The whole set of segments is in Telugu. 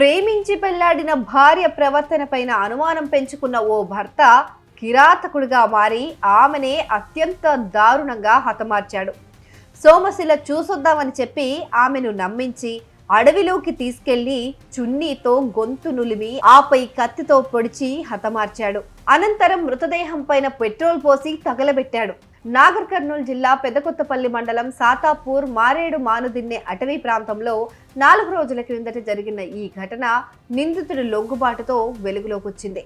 ప్రేమించి పెళ్లాడిన భార్య ప్రవర్తన పైన అనుమానం పెంచుకున్న ఓ భర్త కిరాతకుడిగా మారి ఆమెనే అత్యంత దారుణంగా హతమార్చాడు. సోమశిల చూసొద్దామని చెప్పి ఆమెను నమ్మించి అడవిలోకి తీసుకెళ్లి చున్నీతో గొంతు నులిమి ఆపై కత్తితో పొడిచి హతమార్చాడు. అనంతరం మృతదేహం పైన పెట్రోల్ పోసి తగలబెట్టాడు. నాగర్ కర్నూలు జిల్లా పెదకొత్తపల్లి మండలం సాతాపూర్ మారేడు మానుదిన్నె అటవీ ప్రాంతంలో 4 రోజుల క్రిందట జరిగిన ఈ ఘటన నిందితుడి లొంగుబాటుతో వెలుగులోకొచ్చింది.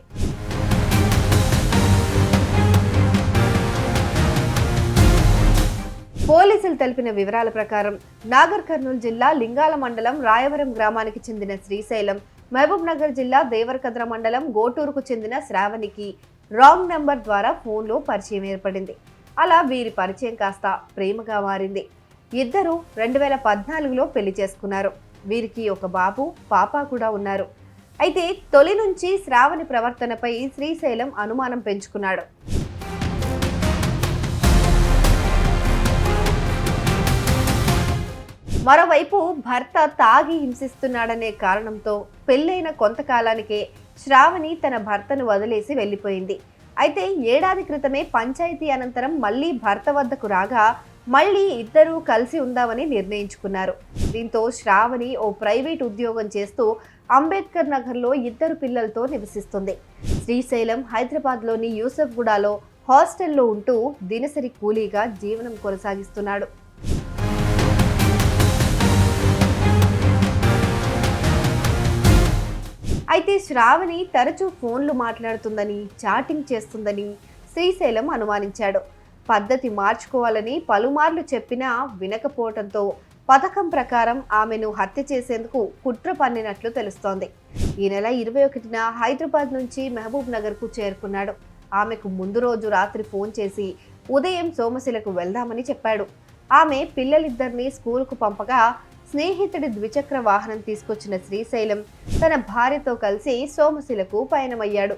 పోలీసులు తెలిపిన వివరాల ప్రకారం నాగర్ కర్నూలు జిల్లా లింగాల మండలం రాయవరం గ్రామానికి చెందిన శ్రీశైలం, మహబూబ్ నగర్ జిల్లా దేవరకద్ర మండలం గోటూరుకు చెందిన శ్రావణికి రాంగ్ నంబర్ ద్వారా ఫోన్లో పరిచయం ఏర్పడింది. అలా వీరి పరిచయం కాస్త ప్రేమగా మారింది. ఇద్దరు 2014లో పెళ్లి చేసుకున్నారు. వీరికి ఒక బాబు, పాప కూడా ఉన్నారు. అయితే తొలి నుంచి శ్రావణి ప్రవర్తనపై శ్రీశైలం అనుమానం పెంచుకున్నాడు. మరోవైపు భర్త తాగి హింసిస్తున్నాడనే కారణంతో పెళ్లైన కొంతకాలానికే శ్రావణి తన భర్తను వదిలేసి వెళ్లిపోయింది. అయితే ఏడాది క్రితమే పంచాయతీ అనంతరం మళ్లీ భర్త వద్దకు రాగా మళ్లీ ఇద్దరూ కలిసి ఉందామని నిర్ణయించుకున్నారు. దీంతో శ్రావణి ఓ ప్రైవేట్ ఉద్యోగం చేస్తూ అంబేద్కర్ నగర్లో 2 పిల్లలతో నివసిస్తుంది. శ్రీశైలం హైదరాబాద్లోని యూసఫ్గూడలో హాస్టల్లో ఉంటూ దినసరి కూలీగా జీవనం కొనసాగిస్తున్నాడు. అయితే శ్రావణి తరచూ ఫోన్లు మాట్లాడుతుందని, చాటింగ్ చేస్తుందని శ్రీశైలం అనుమానించాడు. పద్ధతి మార్చుకోవాలని పలుమార్లు చెప్పినా వినకపోవడంతో పథకం ప్రకారం ఆమెను హత్య చేసేందుకు కుట్ర పన్నినట్లు తెలుస్తోంది. ఈ నెల 21న హైదరాబాద్ నుంచి మహబూబ్ నగర్కు చేరుకున్నాడు. ఆమెకు ముందు రోజు రాత్రి ఫోన్ చేసి ఉదయం సోమశిలకు వెళ్దామని చెప్పాడు. ఆమె పిల్లలిద్దరినీ స్కూల్కు పంపగా స్నేహితుడి ద్విచక్ర వాహనం తీసుకొచ్చిన శ్రీశైలం తన భార్యతో కలిసి సోమశిలకు పయనమయ్యాడు.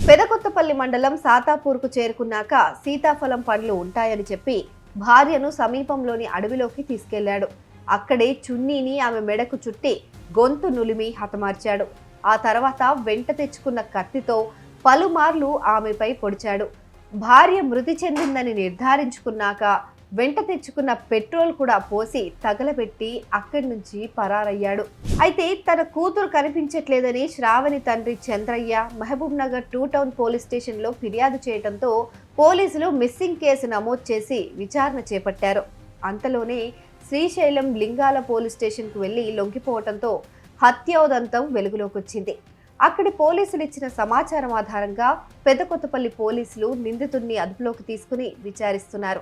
పెదకొత్తపల్లి మండలం సాతాపూర్కు చేరుకున్నాక సీతాఫలం పండ్లు ఉంటాయని చెప్పి భార్యను సమీపంలోని అడవిలోకి తీసుకెళ్లాడు. అక్కడే చున్నీని ఆమె మెడకు చుట్టి గొంతు నులిమి హతమార్చాడు. ఆ తర్వాత వెంట తెచ్చుకున్న కత్తితో పలుమార్లు ఆమెపై పొడిచాడు. భార్య మృతి చెందిందని నిర్ధారించుకున్నాక వెంట తెచ్చుకున్న పెట్రోల్ కూడా పోసి తగలబెట్టి అక్కడి నుంచి పరారయ్యాడు. అయితే తన కూతురు కనిపించట్లేదని శ్రావణి తండ్రి చంద్రయ్య మహబూబ్ నగర్ 2 టౌన్ పోలీస్ స్టేషన్లో ఫిర్యాదు చేయడంతో పోలీసులు మిస్సింగ్ కేసు నమోదు చేసి విచారణ చేపట్టారు. అంతలోనే శ్రీశైలం లింగాల పోలీస్ స్టేషన్కు వెళ్లి లొంగిపోవడంతో హత్యోదంతం వెలుగులోకొచ్చింది. అక్కడి పోలీసులు ఇచ్చిన సమాచారం ఆధారంగా పెదకొత్తపల్లి పోలీసులు నిందితుడిని అదుపులోకి తీసుకుని విచారిస్తున్నారు.